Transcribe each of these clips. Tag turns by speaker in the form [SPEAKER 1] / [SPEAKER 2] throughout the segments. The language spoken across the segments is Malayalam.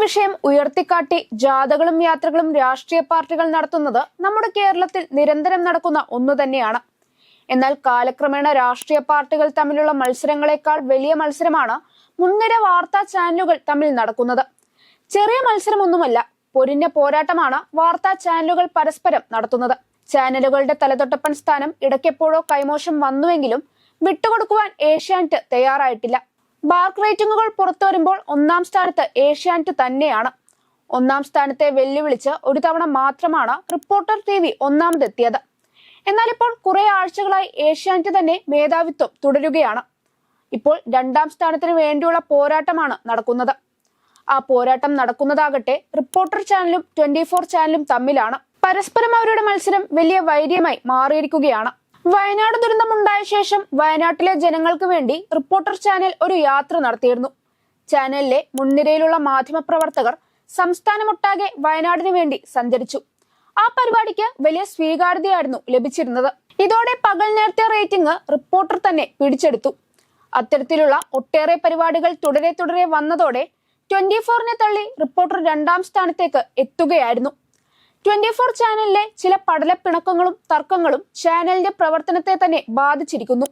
[SPEAKER 1] വിഷയം ഉയർത്തിക്കാട്ടി ജാഥകളും യാത്രകളും രാഷ്ട്രീയ പാർട്ടികൾ നടത്തുന്നത് നമ്മുടെ കേരളത്തിൽ നിരന്തരം നടക്കുന്ന ഒന്നു തന്നെയാണ്. എന്നാൽ കാലക്രമേണ രാഷ്ട്രീയ പാർട്ടികൾ തമ്മിലുള്ള മത്സരങ്ങളെക്കാൾ വലിയ മത്സരമാണ് മുൻനിര വാർത്താ ചാനലുകൾ തമ്മിൽ നടക്കുന്നത്. ചെറിയ മത്സരമൊന്നുമല്ല, പൊരിഞ്ഞ പോരാട്ടമാണ് വാർത്താ ചാനലുകൾ പരസ്പരം നടത്തുന്നത്. ചാനലുകളുടെ തലതൊട്ടപ്പൻ സ്ഥാനം ഇടയ്ക്കെപ്പോഴോ കൈമോശം വന്നുവെങ്കിലും വിട്ടുകൊടുക്കുവാൻ ഏഷ്യാനെറ്റ് തയ്യാറായിട്ടില്ല. ബാർക്ക് റേറ്റിംഗുകൾ പുറത്തു വരുമ്പോൾ ഒന്നാം സ്ഥാനത്ത് ഏഷ്യാനെറ്റ് തന്നെയാണ്. ഒന്നാം സ്ഥാനത്തെ വെല്ലുവിളിച്ച് ഒരു തവണ മാത്രമാണ് റിപ്പോർട്ടർ TV ഒന്നാമതെത്തിയത്. എന്നാൽ ഇപ്പോൾ കുറെ ആഴ്ചകളായി ഏഷ്യാനെറ്റ് തന്നെ മേധാവിത്വം തുടരുകയാണ്. ഇപ്പോൾ രണ്ടാം സ്ഥാനത്തിന് വേണ്ടിയുള്ള പോരാട്ടമാണ് നടക്കുന്നത്. ആ പോരാട്ടം നടക്കുന്നതാകട്ടെ റിപ്പോർട്ടർ ചാനലും 24 ചാനലും തമ്മിലാണ്. പരസ്പരം അവരുടെ മത്സരം വലിയ വൈര്യമായി മാറിയിരിക്കുകയാണ്. വയനാട് ദുരന്തമുണ്ടായ ശേഷം വയനാട്ടിലെ ജനങ്ങൾക്ക് വേണ്ടി റിപ്പോർട്ടർ ചാനൽ ഒരു യാത്ര നടത്തിയിരുന്നു. ചാനലിലെ മുൻനിരയിലുള്ള മാധ്യമപ്രവർത്തകർ സംസ്ഥാനമൊട്ടാകെ വയനാടിന് വേണ്ടി സഞ്ചരിച്ചു. ആ പരിപാടിക്ക് വലിയ സ്വീകാര്യതയായിരുന്നു ലഭിച്ചിരുന്നത്. ഇതോടെ പകൽ നേരത്തെ റേറ്റിംഗ് റിപ്പോർട്ടർ തന്നെ പിടിച്ചെടുത്തു. അത്തരത്തിലുള്ള ഒട്ടേറെ പരിപാടികൾ തുടരെ വന്നതോടെ 24നെ തള്ളി റിപ്പോർട്ടർ രണ്ടാം സ്ഥാനത്തേക്ക് എത്തുകയായിരുന്നു. 24 ചാനലിലെ ചില പടലപ്പിണക്കങ്ങളും തർക്കങ്ങളും ചാനലിന്റെ പ്രവർത്തനത്തെ തന്നെ ബാധിച്ചിരിക്കുന്നു.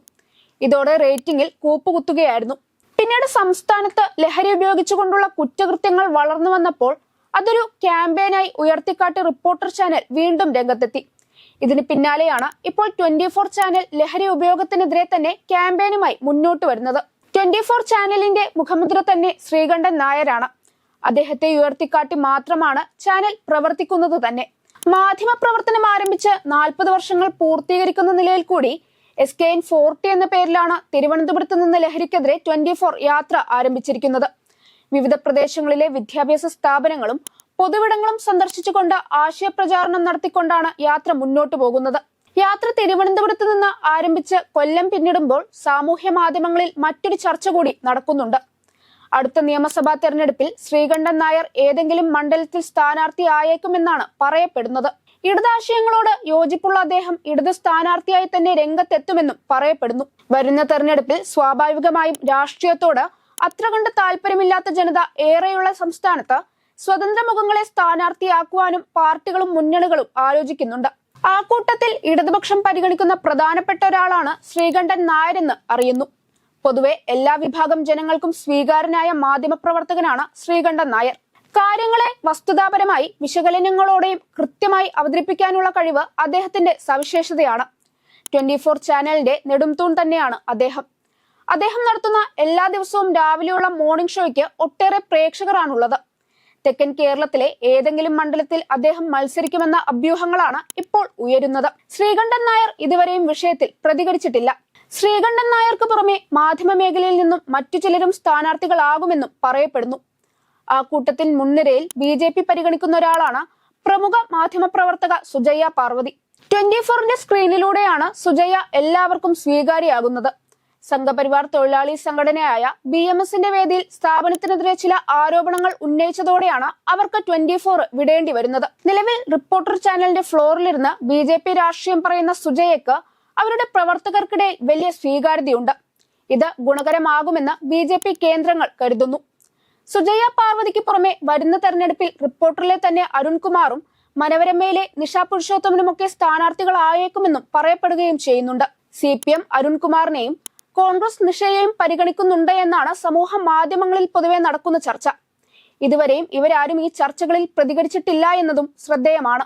[SPEAKER 1] ഇതോടെ റേറ്റിംഗിൽ കൂപ്പുകുത്തുകയായിരുന്നു. പിന്നീട് സംസ്ഥാനത്ത് ലഹരി ഉപയോഗിച്ചുകൊണ്ടുള്ള കുറ്റകൃത്യങ്ങൾ വളർന്നു വന്നപ്പോൾ അതൊരു ക്യാമ്പയിനായി ഉയർത്തിക്കാട്ടി റിപ്പോർട്ടർ ചാനൽ വീണ്ടും രംഗത്തെത്തി. ഇതിന് പിന്നാലെയാണ് ഇപ്പോൾ 24 ചാനൽ ലഹരി ഉപയോഗത്തിനെതിരെ തന്നെ ക്യാമ്പയിനുമായി മുന്നോട്ട് വരുന്നത്. 24 ചാനലിന്റെ മുഖമുദ്ര തന്നെ ശ്രീകണ്ഠൻ നായരാണ്. അദ്ദേഹത്തെ ഉയർത്തിക്കാട്ടി മാത്രമാണ് ചാനൽ പ്രവർത്തിക്കുന്നത് തന്നെ. മാധ്യമ പ്രവർത്തനം ആരംഭിച്ച് 40 വർഷങ്ങൾ പൂർത്തീകരിക്കുന്ന നിലയിൽ കൂടി SKN40 എന്ന പേരിലാണ് തിരുവനന്തപുരത്ത് നിന്ന് ലഹരിക്കെതിരെ 24 യാത്ര ആരംഭിച്ചിരിക്കുന്നത്. വിവിധ പ്രദേശങ്ങളിലെ വിദ്യാഭ്യാസ സ്ഥാപനങ്ങളും പൊതുവിടങ്ങളും സന്ദർശിച്ചുകൊണ്ട് ആശയപ്രചാരണം നടത്തിക്കൊണ്ടാണ് യാത്ര മുന്നോട്ടു പോകുന്നത്. യാത്ര തിരുവനന്തപുരത്ത് നിന്ന് ആരംഭിച്ച് കൊല്ലം പിന്നിടുമ്പോൾ സാമൂഹ്യ മാധ്യമങ്ങളിൽ മറ്റൊരു ചർച്ച കൂടി നടക്കുന്നുണ്ട്. അടുത്ത നിയമസഭാ തെരഞ്ഞെടുപ്പിൽ ശ്രീകണ്ഠൻ നായർ ഏതെങ്കിലും മണ്ഡലത്തിൽ സ്ഥാനാർത്ഥിയായേക്കുമെന്നാണ് പറയപ്പെടുന്നത്. ഇടതാശയങ്ങളോട് യോജിപ്പുള്ള അദ്ദേഹം ഇടത് സ്ഥാനാർത്ഥിയായി തന്നെ രംഗത്തെത്തുമെന്നും പറയപ്പെടുന്നു. വരുന്ന തെരഞ്ഞെടുപ്പിൽ സ്വാഭാവികമായും രാഷ്ട്രീയത്തോട് അത്ര കണ്ട് താല്പര്യമില്ലാത്ത ജനത ഏറെയുള്ള സംസ്ഥാനത്ത് സ്വതന്ത്ര മുഖങ്ങളെ സ്ഥാനാർത്ഥിയാക്കുവാനും പാർട്ടികളും മുന്നണികളും ആലോചിക്കുന്നുണ്ട്. ആ കൂട്ടത്തിൽ ഇടതുപക്ഷം പരിഗണിക്കുന്ന പ്രധാനപ്പെട്ട ഒരാളാണ് ശ്രീകണ്ഠൻ നായരെന്ന് അറിയുന്നു. പൊതുവെ എല്ലാ വിഭാഗം ജനങ്ങൾക്കും സ്വീകാര്യനായ മാധ്യമപ്രവർത്തകനാണ് ശ്രീകണ്ഠൻ നായർ. കാര്യങ്ങളെ വസ്തുതാപരമായി വിശകലനങ്ങളോടെയും കൃത്യമായി അവതരിപ്പിക്കാനുള്ള കഴിവ് അദ്ദേഹത്തിന്റെ സവിശേഷതയാണ്. 24 ചാനലിന്റെ നെടുംതൂൺ തന്നെയാണ് അദ്ദേഹം. അദ്ദേഹം നടത്തുന്ന എല്ലാ ദിവസവും രാവിലെയുള്ള മോർണിംഗ് ഷോയ്ക്ക് ഒട്ടേറെ പ്രേക്ഷകരാണുള്ളത്. തെക്കൻ കേരളത്തിലെ ഏതെങ്കിലും മണ്ഡലത്തിൽ അദ്ദേഹം മത്സരിക്കുമെന്ന അഭ്യൂഹങ്ങളാണ് ഇപ്പോൾ ഉയരുന്നത്. ശ്രീകണ്ഠൻ നായർ ഇതുവരെയും വിഷയത്തിൽ പ്രതികരിച്ചിട്ടില്ല. ശ്രീകണ്ഠൻ നായർക്ക് പുറമെ മാധ്യമ മേഖലയിൽ നിന്നും മറ്റു ചിലരും സ്ഥാനാർത്ഥികളാകുമെന്നും പറയപ്പെടുന്നു. ആ കൂട്ടത്തിൽ മുൻനിരയിൽ BJP പരിഗണിക്കുന്ന ഒരാളാണ് പ്രമുഖ മാധ്യമപ്രവർത്തക സുജയ്യ പാർവതി. 24ന്റെ സ്ക്രീനിലൂടെയാണ് സുജയ്യ എല്ലാവർക്കും സ്വീകാര്യയാകുന്നത്. സംഘപരിവാർ തൊഴിലാളി സംഘടനയായ BMSന്റെ വേദിയിൽ സ്ഥാപനത്തിനെതിരെ ചില ആരോപണങ്ങൾ ഉന്നയിച്ചതോടെയാണ് അവർക്ക് 24 വിടേണ്ടി വരുന്നത്. നിലവിൽ റിപ്പോർട്ടർ ചാനലിന്റെ ഫ്ലോറിലിരുന്ന് BJP രാഷ്ട്രീയം പറയുന്ന സുജയ്യക്ക് അവരുടെ പ്രവർത്തകർക്കിടയിൽ വലിയ സ്വീകാര്യതയുണ്ട്. ഇത് ഗുണകരമാകുമെന്ന് BJP കേന്ദ്രങ്ങൾ കരുതുന്നു. സുജയ്യ പാർവതിക്ക് പുറമെ വരുന്ന തെരഞ്ഞെടുപ്പിൽ റിപ്പോർട്ടറിലെ തന്നെ അരുൺകുമാറും മനോരമയിലെ നിഷ പുരുഷോത്തമനുമൊക്കെ സ്ഥാനാർത്ഥികളായേക്കുമെന്നും പറയപ്പെടുകയും ചെയ്യുന്നുണ്ട്. CPM അരുൺകുമാറിനെയും കോൺഗ്രസ് നിഷയെയും പരിഗണിക്കുന്നുണ്ട് എന്നാണ് സമൂഹ മാധ്യമങ്ങളിൽ പൊതുവെ നടക്കുന്ന ചർച്ച. ഇതുവരെയും ഇവരാരും ഈ ചർച്ചകളിൽ പ്രതികരിച്ചിട്ടില്ല എന്നതും ശ്രദ്ധേയമാണ്.